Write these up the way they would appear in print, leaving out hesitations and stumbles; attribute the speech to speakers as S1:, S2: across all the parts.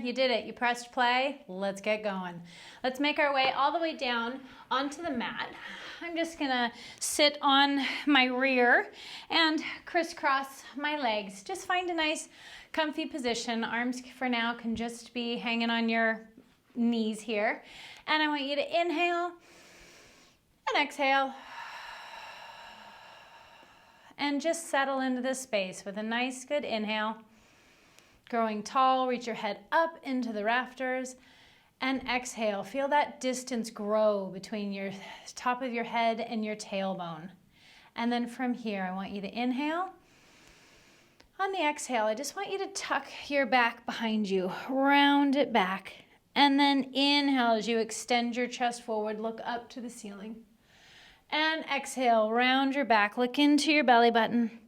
S1: you did it. You pressed play. Let's get going. Let's make our way all the way down onto the mat. I'm just gonna sit on my rear and crisscross my legs. Just find a nice comfy position. Arms for now can just be hanging on your knees here. And I want you to inhale and exhale. And just settle into this space with a nice, good inhale. Growing tall, reach your head up into the rafters. And exhale, feel that distance grow between your top of your head and your tailbone. And then from here, I want you to inhale. On the exhale, I just want you to tuck your back behind you, round it back. And then inhale as you extend your chest forward, look up to the ceiling. And exhale, round your back, look into your belly button.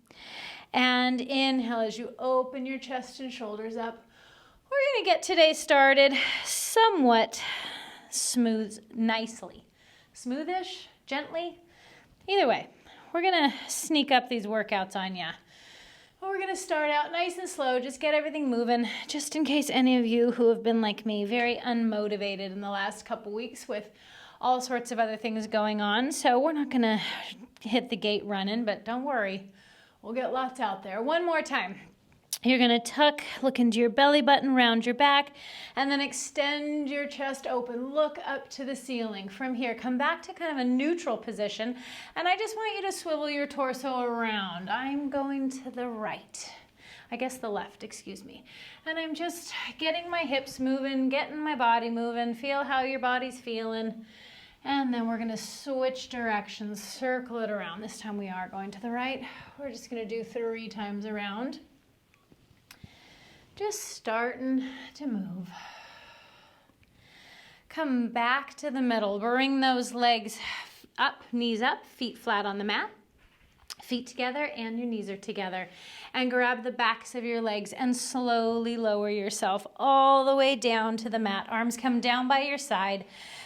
S1: And inhale as you open your chest and shoulders up. We're going to get today started somewhat nicely. Smoothish, gently. Either way, we're going to sneak up these workouts on ya. We're going to start out nice and slow, just get everything moving, just in case any of you who have been like me, very unmotivated in the last couple weeks with all sorts of other things going on. So we're not going to hit the gate running, but don't worry. We'll get lots out there. One more time. You're going to tuck, look into your belly button, round your back, and then extend your chest open. Look up to the ceiling. From here, come back to kind of a neutral position, and I just want you to swivel your torso around. I'm going to the right. I guess the left, excuse me. And I'm just getting my hips moving, getting my body moving. Feel how your body's feeling. And then we're going to switch directions, circle it around. This time we are going to the right. We're just going to do 3 times around. Just starting to move. Come back to the middle. Bring those legs up, knees up, feet flat on the mat. Feet together and your knees are together. And grab the backs of your legs and slowly lower yourself all the way down to the mat. Arms come down by your side.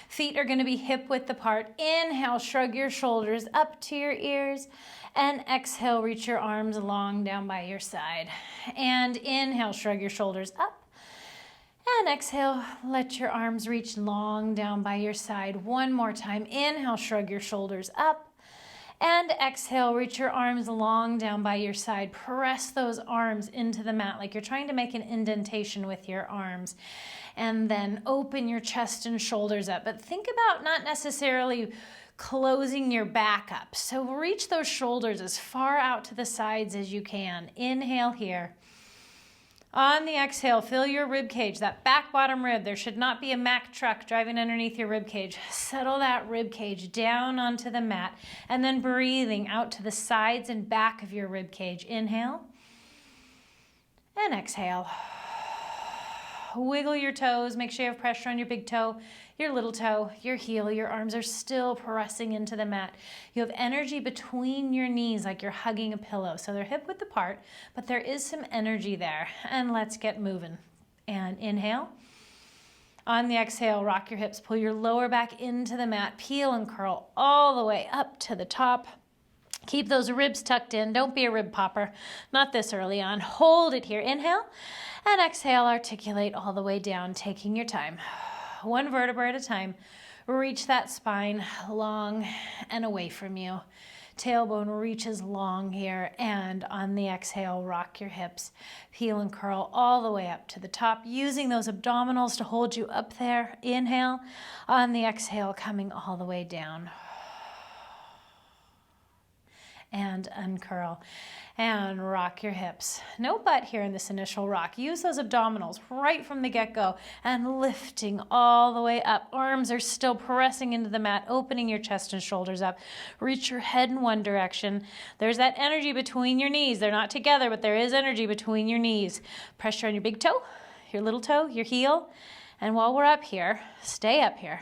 S1: Feet are going to be hip width apart. Inhale, shrug your shoulders up to your ears. And exhale, reach your arms long down by your side. And inhale, shrug your shoulders up. And exhale, let your arms reach long down by your side. One more time. Inhale, shrug your shoulders up. And exhale, reach your arms long down by your side. Press those arms into the mat like you're trying to make an indentation with your arms. And then open your chest and shoulders up. But think about not necessarily closing your back up. So reach those shoulders as far out to the sides as you can. Inhale here. On the exhale, fill your rib cage, that back bottom rib. There should not be a Mack truck driving underneath your rib cage. Settle that rib cage down onto the mat and then breathing out to the sides and back of your rib cage. Inhale and exhale. Wiggle your toes. Make sure you have pressure on your big toe, your little toe, your heel. Your arms are still pressing into the mat. You have energy between your knees like you're hugging a pillow. So they're hip width apart, but there is some energy there. And let's get moving. And inhale. On the exhale, rock your hips. Pull your lower back into the mat. Peel and curl all the way up to the top. Keep those ribs tucked in. Don't be a rib popper. Not this early on. Hold it here. Inhale. And exhale, articulate all the way down, taking your time. One vertebra at a time. Reach that spine long and away from you. Tailbone reaches long here. And on the exhale, rock your hips. Peel and curl all the way up to the top, using those abdominals to hold you up there. Inhale. On the exhale, coming all the way down. And uncurl and rock your hips. No butt here in this initial rock. Use those abdominals right from the get-go and lifting all the way up. Arms are still pressing into the mat, opening your chest and shoulders up. Reach your head in one direction. There's that energy between your knees. They're not together, but there is energy between your knees. Pressure on your big toe, your little toe, your heel. And while we're up here, stay up here.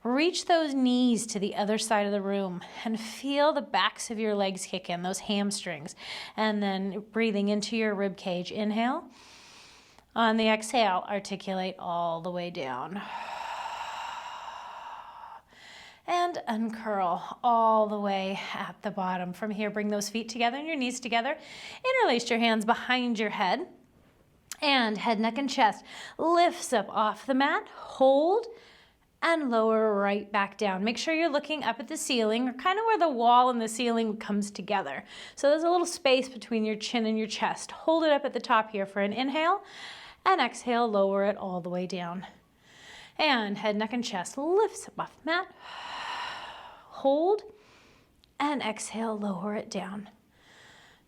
S1: Reach those knees to the other side of the room and feel the backs of your legs kick in, those hamstrings. And then breathing into your rib cage. Inhale. On the exhale, articulate all the way down. And uncurl all the way at the bottom. From here, bring those feet together and your knees together. Interlace your hands behind your head. And head, neck, and chest lifts up off the mat. Hold and lower right back down. Make sure you're looking up at the ceiling, or kind of where the wall and the ceiling comes together. So there's a little space between your chin and your chest. Hold it up at the top here for an inhale, and exhale, lower it all the way down. And head, neck, and chest lifts up off the mat. Hold, and exhale, lower it down.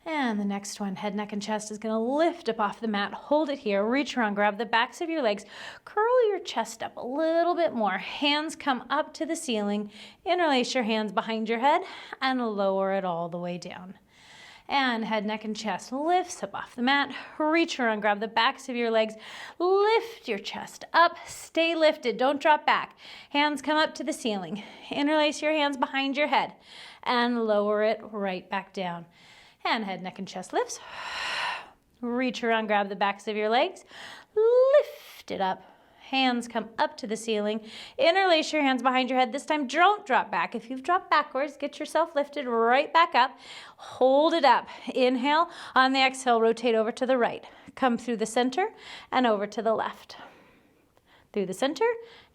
S1: And the next one, head, neck, and chest is going to lift up off the mat. Hold it here. Reach around, grab the backs of your legs. Curl your chest up a little bit more. Hands come up to the ceiling. Interlace your hands behind your head and lower it all the way down. And head, neck, and chest lifts up off the mat. Reach around, grab the backs of your legs. Lift your chest up. Stay lifted. Don't drop back. Hands come up to the ceiling. Interlace your hands behind your head and lower it right back down. And head, neck, and chest lifts. Reach around, grab the backs of your legs. Lift it up. Hands come up to the ceiling. Interlace your hands behind your head. This time, don't drop back. If you've dropped backwards, get yourself lifted right back up. Hold it up. Inhale. On the exhale, rotate over to the right. Come through the center and over to the left. Through the center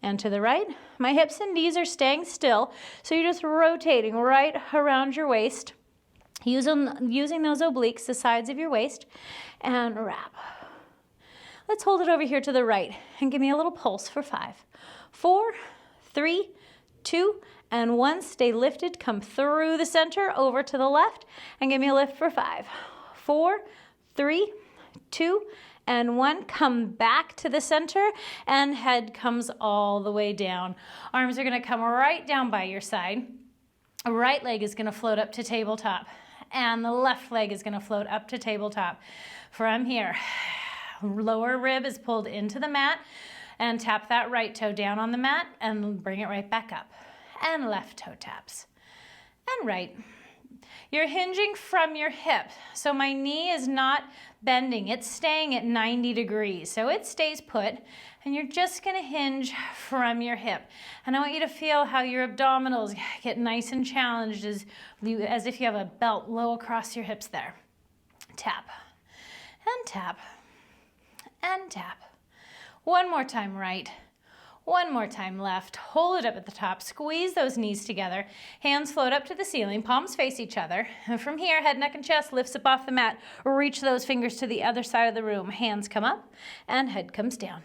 S1: and to the right. My hips and knees are staying still, so you're just rotating right around your waist. Using those obliques, the sides of your waist, and wrap. Let's hold it over here to the right and give me a little pulse for 5, 4, 3, 2, and 1. Stay lifted. Come through the center over to the left and give me a lift for 5, 4, 3, 2, and 1. Come back to the center and head comes all the way down. Arms are going to come right down by your side. Right leg is going to float up to tabletop. And the left leg is going to float up to tabletop. From here, lower rib is pulled into the mat, and tap that right toe down on the mat and bring it right back up. And left toe taps. And right. You're hinging from your hip, so my knee is not bending. It's staying at 90 degrees, so it stays put, and you're just going to hinge from your hip. And I want you to feel how your abdominals get nice and challenged as if you have a belt low across your hips there. Tap, and tap, and tap. One more time right. One more time left. Hold it up at the top. Squeeze those knees together. Hands float up to the ceiling. Palms face each other. And from here, head, neck, and chest lifts up off the mat. Reach those fingers to the other side of the room. Hands come up and head comes down.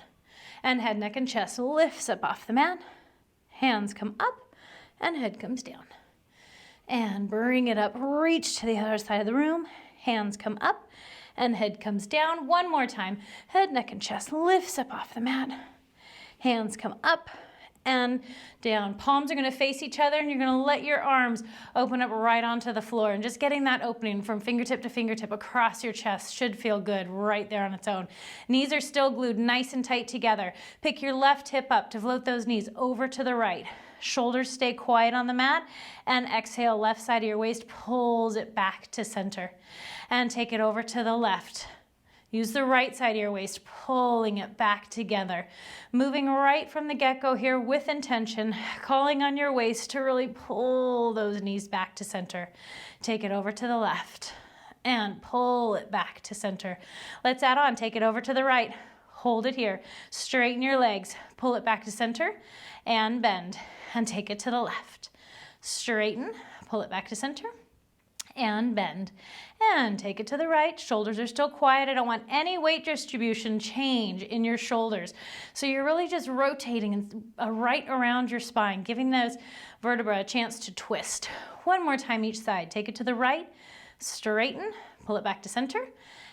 S1: And head, neck, and chest lifts up off the mat. Hands come up and head comes down. And bring it up. Reach to the other side of the room. Hands come up and head comes down. One more time. Head, neck, and chest lifts up off the mat. Hands come up and down. Palms are going to face each other, and you're going to let your arms open up right onto the floor. And just getting that opening from fingertip to fingertip across your chest should feel good right there on its own. Knees are still glued nice and tight together. Pick your left hip up to float those knees over to the right. Shoulders stay quiet on the mat, and exhale, left side of your waist pulls it back to center. And take it over to the left. Use the right side of your waist, pulling it back together. Moving right from the get-go here with intention, calling on your waist to really pull those knees back to center. Take it over to the left and pull it back to center. Let's add on, take it over to the right. Hold it here. Straighten your legs, pull it back to center and bend and take it to the left. Straighten, pull it back to center and bend and take it to the right. Shoulders are still quiet. I don't want any weight distribution change in your shoulders. So you're really just rotating right around your spine, giving those vertebrae a chance to twist. One more time each side. Take it to the right, straighten, pull it back to center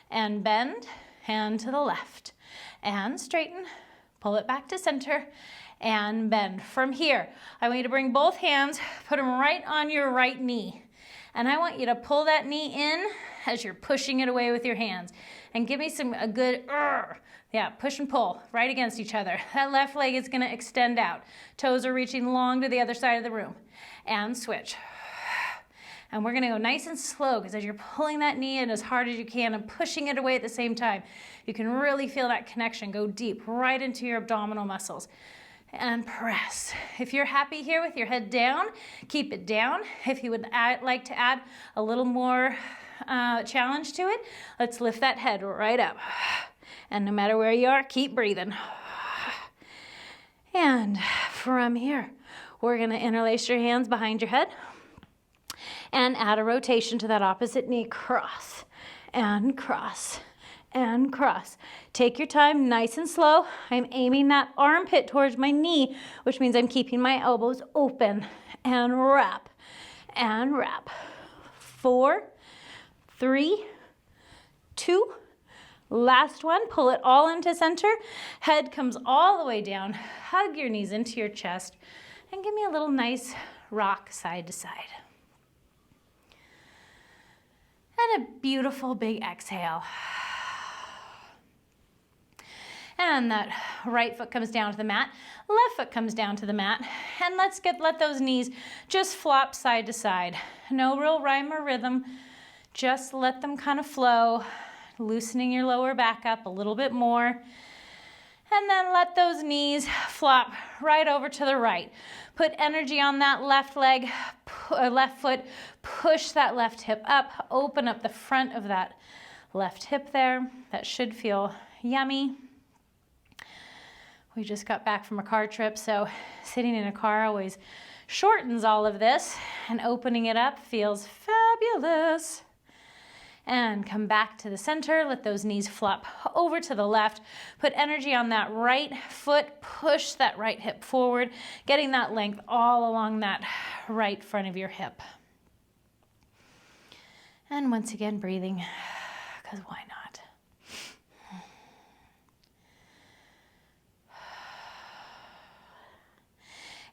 S1: and bend, and to the left and straighten, pull it back to center and bend. From here, I want you to bring both hands, put them right on your right knee. And I want you to pull that knee in as you're pushing it away with your hands. And give me a good, push and pull right against each other. That left leg is going to extend out. Toes are reaching long to the other side of the room. And switch. And we're going to go nice and slow, because as you're pulling that knee in as hard as you can and pushing it away at the same time, you can really feel that connection go deep right into your abdominal muscles. And press. If you're happy here with your head down, keep it down. If you would like to add a little more challenge to it, let's lift that head right up And no matter where you are, keep breathing. And from here, we're going to interlace your hands behind your head and add a rotation to that opposite knee. Cross and cross and cross. Take your time, nice and slow. I'm aiming that armpit towards my knee, which means I'm keeping my elbows open. And wrap and wrap. 4, 3, 2, last one. Pull it all into center. Head comes all the way down. Hug your knees into your chest and give me a little nice rock side to side. And a beautiful big exhale. And that right foot comes down to the mat, left foot comes down to the mat, and let those knees just flop side to side. No real rhyme or rhythm, just let them kind of flow, loosening your lower back up a little bit more. And then let those knees flop right over to the right. Put energy on that left leg, left foot, push that left hip up, open up the front of that left hip there. That should feel yummy. We just got back from a car trip, so sitting in a car always shortens all of this, and opening it up feels fabulous. And come back to the center, let those knees flop over to the left, put energy on that right foot, push that right hip forward, getting that length all along that right front of your hip. And once again, breathing, because why not?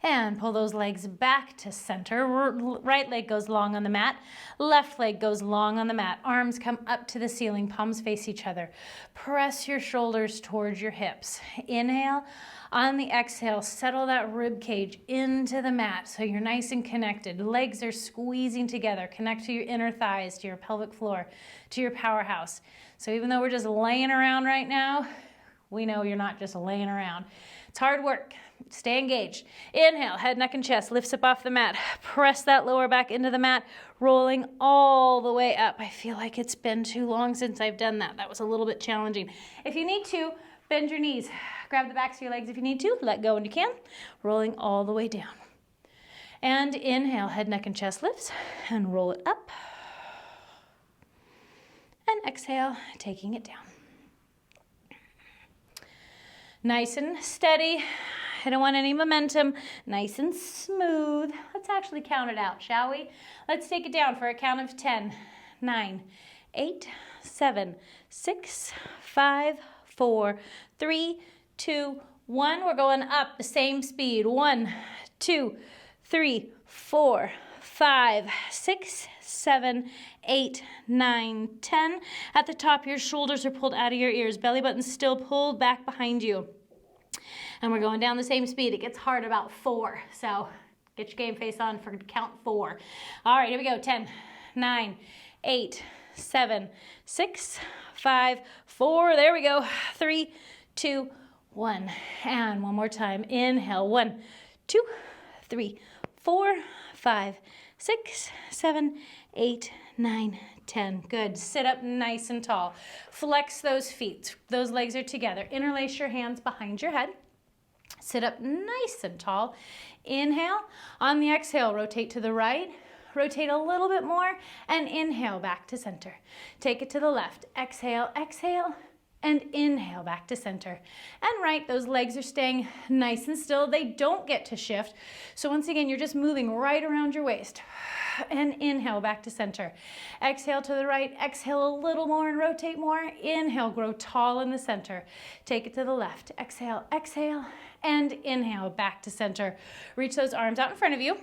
S1: And pull those legs back to center. Right leg goes long on the mat. Left leg goes long on the mat. Arms come up to the ceiling. Palms face each other. Press your shoulders towards your hips. Inhale. On the exhale, settle that rib cage into the mat so you're nice and connected. Legs are squeezing together. Connect to your inner thighs, to your pelvic floor, to your powerhouse. So even though we're just laying around right now, we know you're not just laying around. It's hard work. Stay engaged. Inhale, head, neck, and chest lifts up off the mat. Press that lower back into the mat, rolling all the way up. I feel like it's been too long since I've done that. That was a little bit challenging. If you need to, bend your knees. Grab the backs of your legs if you need to. Let go when you can. Rolling all the way down. And inhale, head, neck, and chest lifts. And roll it up. And exhale, taking it down. Nice and steady. I don't want any momentum. Nice and smooth. Let's actually count it out, shall we? Let's take it down for a count of 10, 9, 8, 7, 6, 5, 4, 3, 2, 1. We're going up the same speed. 1, 2, 3, 4, 5, 6, 7, 8, 9, 10. At the top, your shoulders are pulled out of your ears. Belly button's still pulled back behind you. And we're going down the same speed. It gets hard about 4. So get your game face on for count 4. All right, here we go. 10, 9, 8, 7, 6, 5, 4. There we go. 3, 2, 1. And one more time. Inhale. 1, 2, 3, 4, 5, 6, 7, 8, 9, 10. Good. Sit up nice and tall. Flex those feet. Those legs are together. Interlace your hands behind your head. Sit up nice and tall. Inhale. On the exhale, rotate to the right. Rotate a little bit more and inhale back to center. Take it to the left. Exhale, exhale, and inhale back to center. And right, those legs are staying nice and still. They don't get to shift. So once again, you're just moving right around your waist. And inhale back to center. Exhale to the right. Exhale a little more and rotate more. Inhale, grow tall in the center. Take it to the left. Exhale, exhale, and inhale back to center. Reach those arms out in front of you.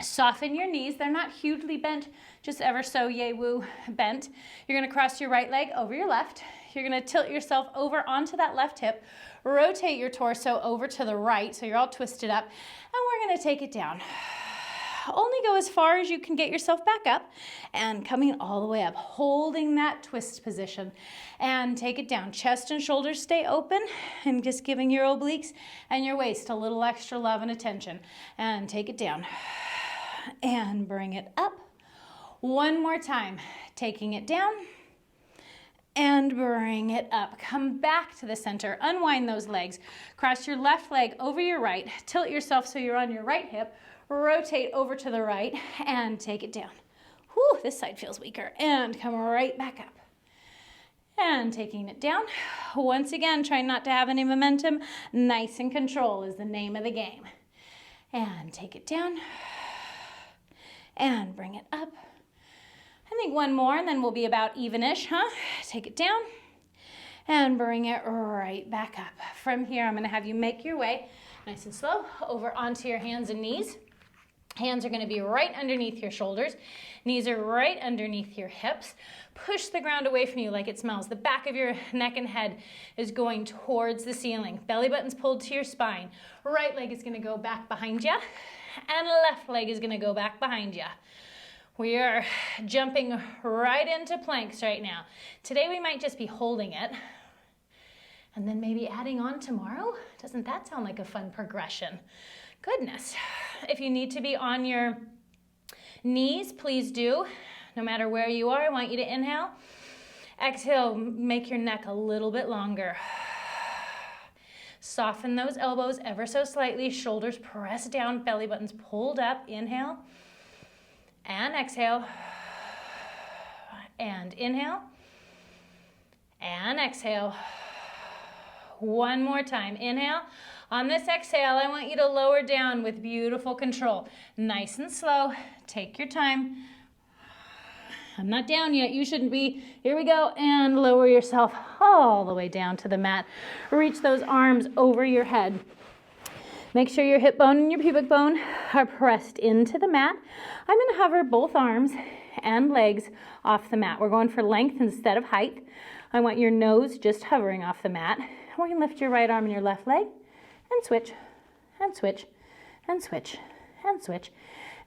S1: Soften your knees. They're not hugely bent, just ever so yay woo bent. You're going to cross your right leg over your left. You're going to tilt yourself over onto that left hip. Rotate your torso over to the right so you're all twisted up. And we're going to take it down. Only go as far as you can get yourself back up and coming all the way up, holding that twist position and take it down. Chest and shoulders stay open and just giving your obliques and your waist a little extra love and attention. And take it down and bring it up. One more time, taking it down and bring it up. Come back to the center, unwind those legs. Cross your left leg over your right, tilt yourself so you're on your right hip, rotate over to the right, and take it down. Whew, this side feels weaker. And come right back up. And taking it down. Once again, try not to have any momentum. Nice and control is the name of the game. And take it down. And bring it up. I think one more and then we'll be about even-ish, huh? Take it down and bring it right back up. From here, I'm gonna have you make your way nice and slow over onto your hands and knees. Hands are gonna be right underneath your shoulders. Knees are right underneath your hips. Push the ground away from you like it smells. The back of your neck and head is going towards the ceiling. Belly button's pulled to your spine. Right leg is gonna go back behind you, and left leg is gonna go back behind you. We are jumping right into planks right now. Today we might just be holding it and then maybe adding on tomorrow. Doesn't that sound like a fun progression? Goodness. If you need to be on your knees, please do. No matter where you are, I want you to inhale. Exhale, make your neck a little bit longer. Soften those elbows ever so slightly. Shoulders press down, belly buttons pulled up. Inhale. And exhale, and inhale, and exhale. One more time, inhale. On this exhale, I want you to lower down with beautiful control. Nice and slow, take your time. I'm not down yet, you shouldn't be. Here we go, and lower yourself all the way down to the mat. Reach those arms over your head. Make sure your hip bone and your pubic bone are pressed into the mat. I'm going to hover both arms and legs off the mat. We're going for length instead of height. I want your nose just hovering off the mat. We're going to lift your right arm and your left leg and switch, and switch, and switch, and switch.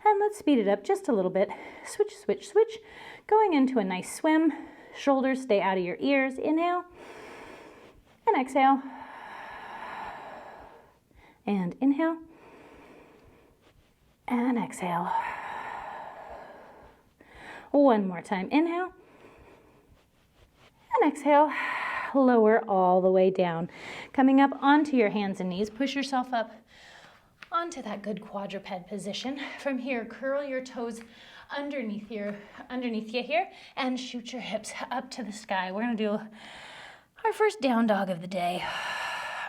S1: And let's speed it up just a little bit. Switch, switch, switch. Going into a nice swim. Shoulders stay out of your ears. Inhale and exhale. And inhale, and exhale. One more time, inhale, and exhale. Lower all the way down. Coming up onto your hands and knees, push yourself up onto that good quadruped position. From here, curl your toes underneath you here, and shoot your hips up to the sky. We're gonna do our first down dog of the day.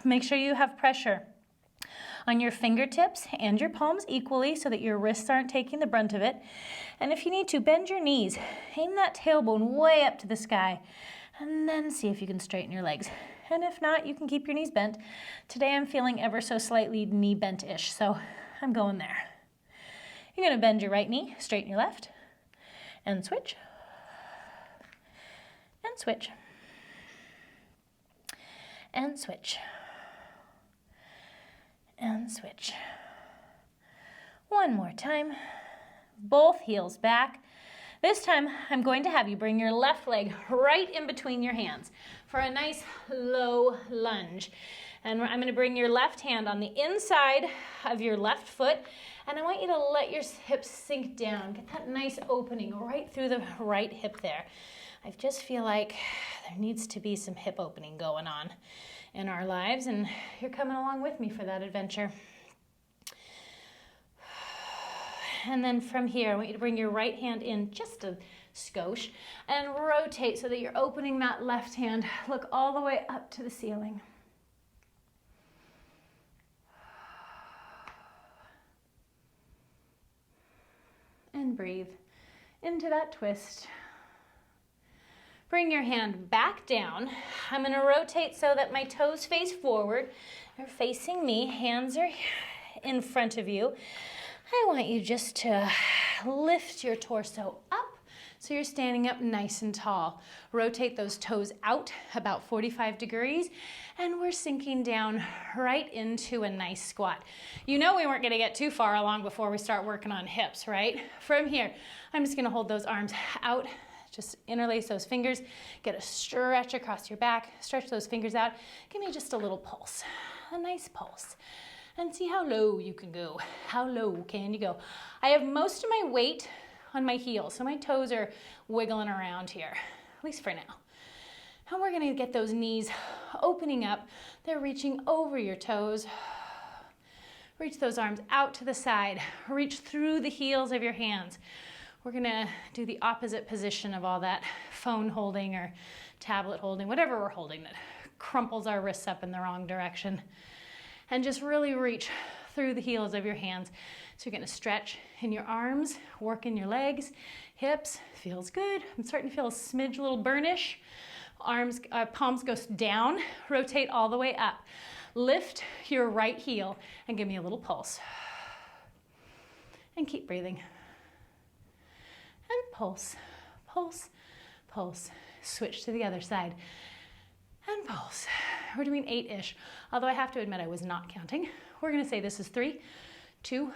S1: Make sure you have pressure on your fingertips and your palms equally so that your wrists aren't taking the brunt of it. And if you need to, bend your knees. Aim that tailbone way up to the sky. And then see if you can straighten your legs. And if not, you can keep your knees bent. Today I'm feeling ever so slightly knee bent-ish, so I'm going there. You're gonna bend your right knee, straighten your left, and switch. And switch. And switch. And switch. One more time. Both heels back. This time, I'm going to have you bring your left leg right in between your hands for a nice low lunge. And I'm going to bring your left hand on the inside of your left foot, and I want you to let your hips sink down. Get that nice opening right through the right hip there. I just feel like there needs to be some hip opening going on in our lives, and you're coming along with me for that adventure. And then from here, I want you to bring your right hand in just a skosh and rotate so that you're opening that left hand. Look all the way up to the ceiling. And breathe into that twist. Bring your hand back down. I'm going to rotate so that my toes face forward. They're facing me. Hands are in front of you. I want you just to lift your torso up so you're standing up nice and tall. Rotate those toes out about 45 degrees, and we're sinking down right into a nice squat. You know we weren't going to get too far along before we start working on hips, right? From here, I'm just going to hold those arms out. Just interlace those fingers, get a stretch across your back, stretch those fingers out. Give me just a little pulse, a nice pulse. And see how low you can go. How low can you go? I have most of my weight on my heels, so my toes are wiggling around here, at least for now. And we're gonna get those knees opening up. They're reaching over your toes. Reach those arms out to the side. Reach through the heels of your hands. We're gonna do the opposite position of all that phone holding or tablet holding, whatever we're holding that crumples our wrists up in the wrong direction. And just really reach through the heels of your hands. So you're gonna stretch in your arms, work in your legs, hips, feels good. I'm starting to feel a smidge, a little burnish. Arms, palms go down, rotate all the way up. Lift your right heel and give me a little pulse. And keep breathing. And pulse, pulse, pulse. Switch to the other side. And pulse. We're doing 8-ish, although I have to admit I was not counting. We're gonna say this is 3, 2,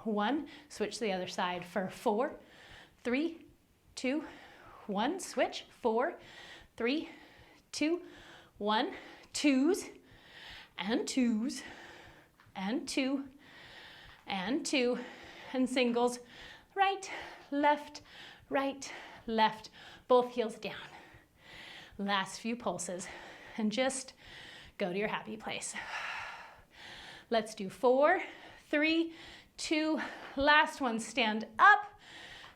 S1: 1. Switch to the other side for 4, 3, 2, 1. Switch, 4, 3, 2, 1. Twos, and twos, and 2, and 2, and singles. Right, left, both heels down. Last few pulses, and just go to your happy place. Let's do 4, 3, 2, last one. Stand up,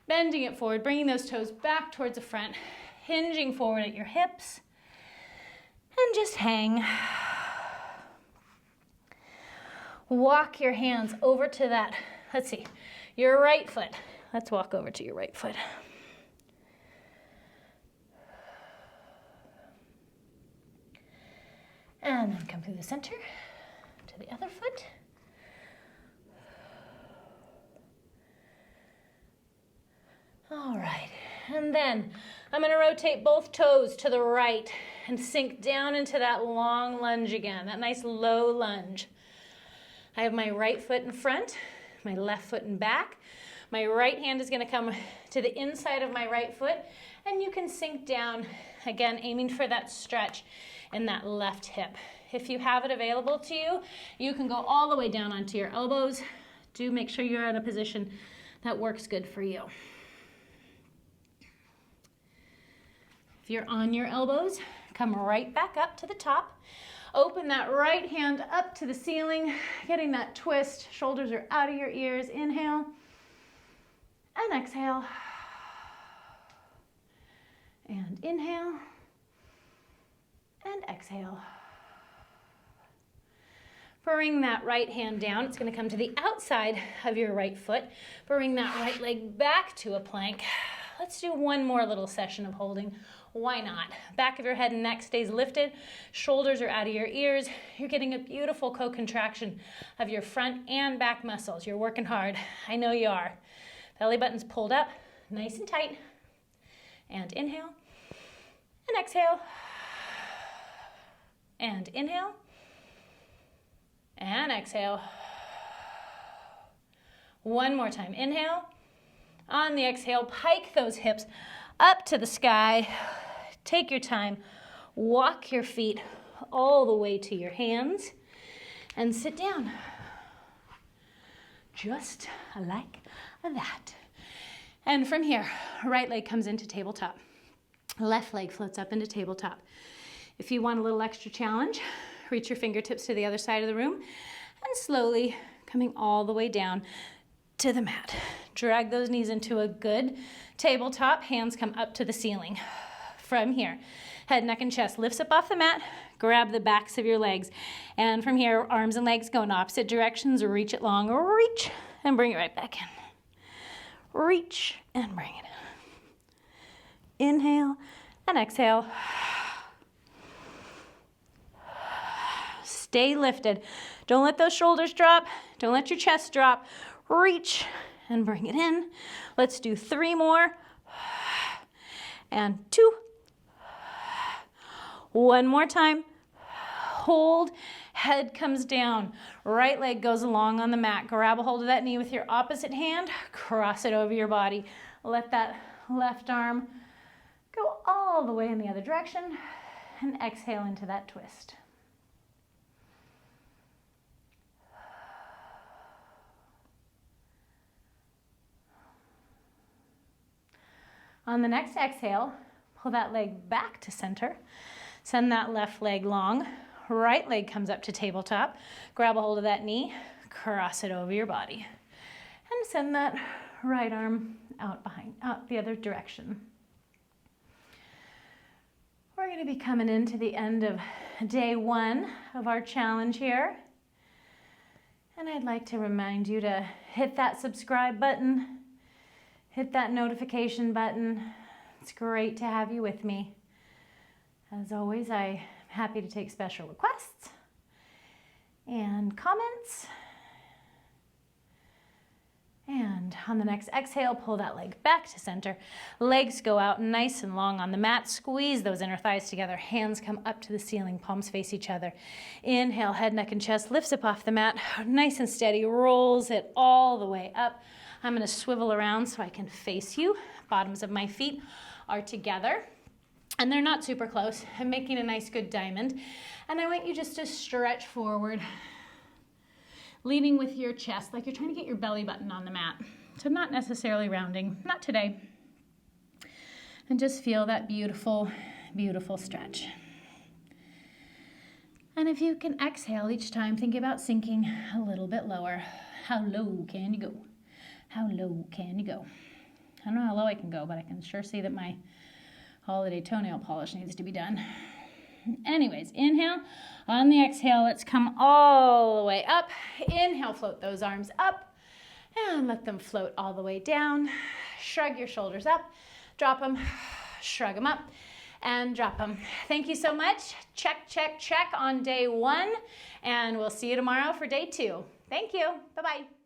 S1: bending it forward, bringing those toes back towards the front, hinging forward at your hips, and just hang. Walk your hands over to that, let's see, your right foot. Let's walk over to your right foot. And then come through the center to the other foot. All right, and then I'm gonna rotate both toes to the right and sink down into that long lunge again, that nice low lunge. I have my right foot in front, my left foot in back. My right hand is gonna come to the inside of my right foot, and you can sink down, again, aiming for that stretch in that left hip. If you have it available to you, you can go all the way down onto your elbows. Do make sure you're in a position that works good for you. If you're on your elbows, come right back up to the top. Open that right hand up to the ceiling, getting that twist. Shoulders are out of your ears. Inhale and exhale. And inhale and exhale. Bring that right hand down. It's going to come to the outside of your right foot. Bring that right leg back to a plank. Let's do one more little session of holding. Why not? Back of your head and neck stays lifted. Shoulders are out of your ears. You're getting a beautiful co-contraction of your front and back muscles. You're working hard. I know you are. Belly button's pulled up, nice and tight. And inhale. And exhale. And inhale. And exhale. One more time. Inhale. On the exhale, pike those hips up to the sky. Take your time. Walk your feet all the way to your hands and sit down. Just like that. And from here, right leg comes into tabletop. Left leg floats up into tabletop. If you want a little extra challenge, reach your fingertips to the other side of the room and slowly coming all the way down to the mat. Drag those knees into a good tabletop. Hands come up to the ceiling. From here, head, neck, and chest lifts up off the mat. Grab the backs of your legs. And from here, arms and legs go in opposite directions. Reach it long, reach, and bring it right back in. Reach and bring it in. Inhale and exhale. Stay lifted. Don't let those shoulders drop. Don't let your chest drop. Reach and bring it in. Let's do 3 more. And 2. One more time. Hold. Head comes down. Right leg goes along on the mat. Grab a hold of that knee with your opposite hand. Cross it over your body. Let that left arm go all the way in the other direction. And exhale into that twist. On the next exhale, pull that leg back to center. Send that left leg long. Right leg comes up to tabletop. Grab a hold of that knee, cross it over your body. And send that right arm out the other direction. We're going to be coming into the end of day 1 of our challenge here. And I'd like to remind you to hit that subscribe button, hit that notification button. It's great to have you with me. As always, I'm happy to take special requests and comments. And on the next exhale, pull that leg back to center. Legs go out nice and long on the mat. Squeeze those inner thighs together. Hands come up to the ceiling. Palms face each other. Inhale, head, neck, and chest lifts up off the mat. Nice and steady. Rolls it all the way up. I'm going to swivel around so I can face you. Bottoms of my feet are together. And they're not super close. I'm making a nice good diamond. And I want you just to stretch forward, leading with your chest, like you're trying to get your belly button on the mat. So not necessarily rounding, not today. And just feel that beautiful, beautiful stretch. And if you can exhale each time, think about sinking a little bit lower. How low can you go? How low can you go? I don't know how low I can go, but I can sure see that my holiday toenail polish needs to be done. Anyways, inhale. On the exhale, let's come all the way up. Inhale, float those arms up and let them float all the way down. Shrug your shoulders up, drop them, shrug them up, and drop them. Thank you so much. Check, check, check on day 1, and we'll see you tomorrow for day 2. Thank you. Bye-bye.